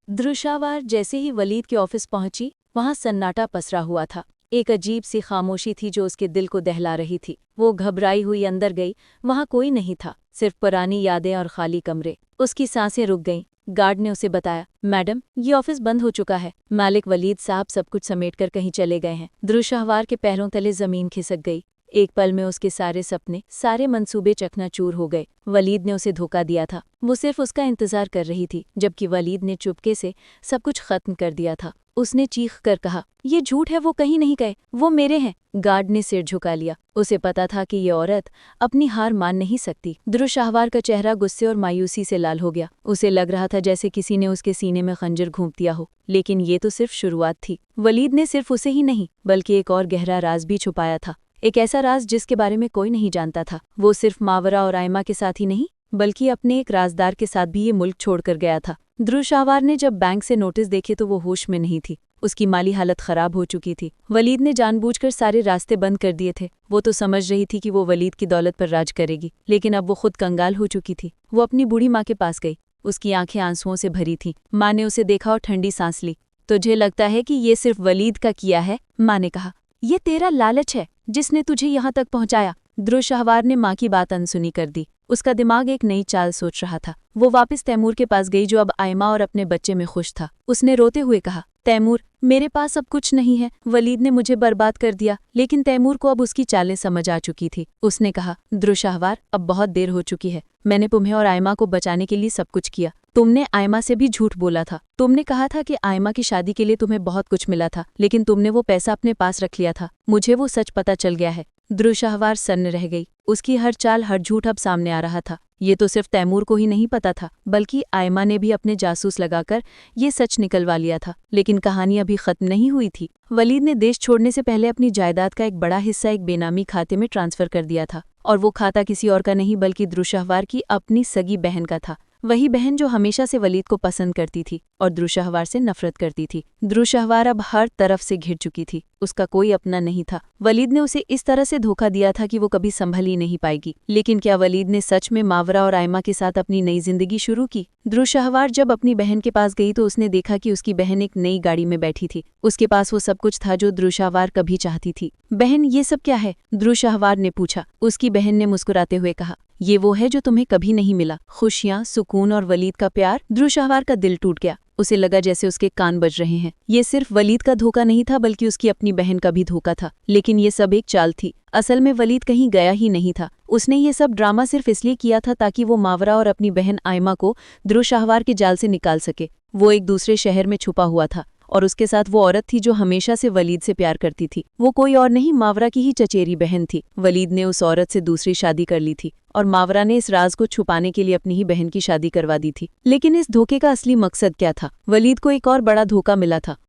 द्रुशावार जैसे ही वलीद के ऑफिस पहुंची, वहां सन्नाटा पसरा हुआ था। एक अजीब सी खामोशी थी जो उसके दिल को दहला रही थी। वो घबराई हुई अंदर गई। वहां कोई नहीं था, सिर्फ पुरानी यादें और खाली कमरे। उसकी सांसें रुक गईं। गार्ड ने उसे बताया, मैडम, ये ऑफिस बंद हो चुका है। मालिक वलीद साहब सब कुछ समेटकर कहीं चले गए हैं। द्रुशाहवार के पैरों तले जमीन खिसक गई। एक पल में उसके सारे सपने, सारे मंसूबे चकनाचूर हो गए। वलीद ने उसे धोखा दिया था। वो सिर्फ उसका इंतजार कर रही थी, जबकि वलीद ने चुपके से सब कुछ खत्म कर दिया था। उसने चीख कर कहा, ये झूठ है, वो कहीं नहीं गए, वो मेरे हैं। गार्ड ने सिर झुका लिया। उसे पता था कि ये औरत अपनी हार मान नहीं सकती। द्रुशाहवार का चेहरा गुस्से और मायूसी से लाल हो गया। उसे लग रहा था जैसे किसी ने उसके सीने में खंजर घोंप दिया हो। लेकिन ये तो सिर्फ शुरुआत थी। वलीद ने सिर्फ उसे ही नहीं, बल्कि एक और गहरा राज भी छुपाया था। एक ऐसा राज जिसके बारे में कोई नहीं जानता था। वो सिर्फ मावरा और आयमा के साथ ही नहीं, बल्कि अपने एक राजदार के साथ भी ये मुल्क छोड़कर गया था। द्रुशाहवार ने जब बैंक से नोटिस देखे तो वो होश में नहीं थी। उसकी माली हालत खराब हो चुकी थी। वलीद ने जानबूझकर सारे रास्ते बंद कर दिए थे। वो तो समझ रही थी कि वो वलीद की दौलत पर राज करेगी, लेकिन अब वो खुद कंगाल हो चुकी थी। वो अपनी बूढ़ी माँ के पास गई। उसकी आंखें आंसुओं से भरी थीं। माँ ने उसे देखा और ठंडी सांस ली। तुझे लगता है कि ये सिर्फ वलीद का किया है? माँ ने कहा। ये तेरा लालच है जिसने तुझे यहाँ तक पहुँचाया। द्रुशाहवार ने माँ की बात अनसुनी कर दी। उसका दिमाग एक नई चाल सोच रहा था। वो वापस तैमूर के पास गई, जो अब आयमा और अपने बच्चे में खुश था। उसने रोते हुए कहा, तैमूर, मेरे पास अब कुछ नहीं है। वलीद ने मुझे बर्बाद कर दिया। लेकिन तैमूर को अब उसकी चालें समझ आ चुकी थी। उसने कहा, द्रुशाहवार, अब बहुत देर हो चुकी है। मैंने तुम्हें और आयमा को बचाने के लिए सब कुछ किया। तुमने आयमा से भी झूठ बोला था। तुमने कहा था कि आयमा की शादी के लिए तुम्हें बहुत कुछ मिला था, लेकिन तुमने वो पैसा अपने पास रख लिया था। मुझे वो सच पता चल गया है। द्रुशाहवार सन्न रह गई। उसकी हर चाल, हर झूठ अब सामने आ रहा था। ये तो सिर्फ तैमूर को ही नहीं पता था, बल्कि आयमा ने भी अपने जासूस लगाकर ये सच निकलवा लिया था। लेकिन कहानी अभी खत्म नहीं हुई थी। वलीद ने देश छोड़ने से पहले अपनी जायदाद का एक बड़ा हिस्सा एक बेनामी खाते में ट्रांसफर कर दिया था। और वो खाता किसी और का नहीं, बल्कि द्रुशाहवार की अपनी सगी बहन का था। वही बहन जो हमेशा से वलीद को पसंद करती थी और द्रुशाहवार से नफरत करती थी। द्रुशाहवार अब हर तरफ से घिर चुकी थी। उसका कोई अपना नहीं था। वलीद ने उसे इस तरह से धोखा दिया था कि वो कभी संभल ही नहीं पाएगी। लेकिन क्या वलीद ने सच में मावरा और आयमा के साथ अपनी नई जिंदगी शुरू की? द्रुशाहवार जब अपनी बहन के पास गई तो उसने देखा कि उसकी बहन एक नई गाड़ी में बैठी थी। उसके पास वो सब कुछ था जो द्रुशाहवार कभी चाहती थी। बहन, ये सब क्या है? द्रुशाहवार ने पूछा। उसकी बहन ने मुस्कुराते हुए कहा, ये वो है जो तुम्हें कभी नहीं मिला, खुशियां, सुकून और वलीद का प्यार। द्रुशाहवार का दिल टूट गया। उसे लगा जैसे उसके कान बज रहे हैं। ये सिर्फ वलीद का धोखा नहीं था, बल्कि उसकी अपनी बहन का भी धोखा था। लेकिन ये सब एक चाल थी। असल में वलीद कहीं गया ही नहीं था। उसने ये सब ड्रामा सिर्फ इसलिए किया था ताकि वो मावरा और अपनी बहन आयमा को द्रुशाहवार के जाल से निकाल सके। वो एक दूसरे शहर में छुपा हुआ था और उसके साथ वो औरत थी जो हमेशा से वलीद से प्यार करती थी। वो कोई और नहीं, मावरा की ही चचेरी बहन थी। वलीद ने उस औरत से दूसरी शादी कर ली थी और मावरा ने इस राज को छुपाने के लिए अपनी ही बहन की शादी करवा दी थी। लेकिन इस धोखे का असली मकसद क्या था? वलीद को एक और बड़ा धोखा मिला था।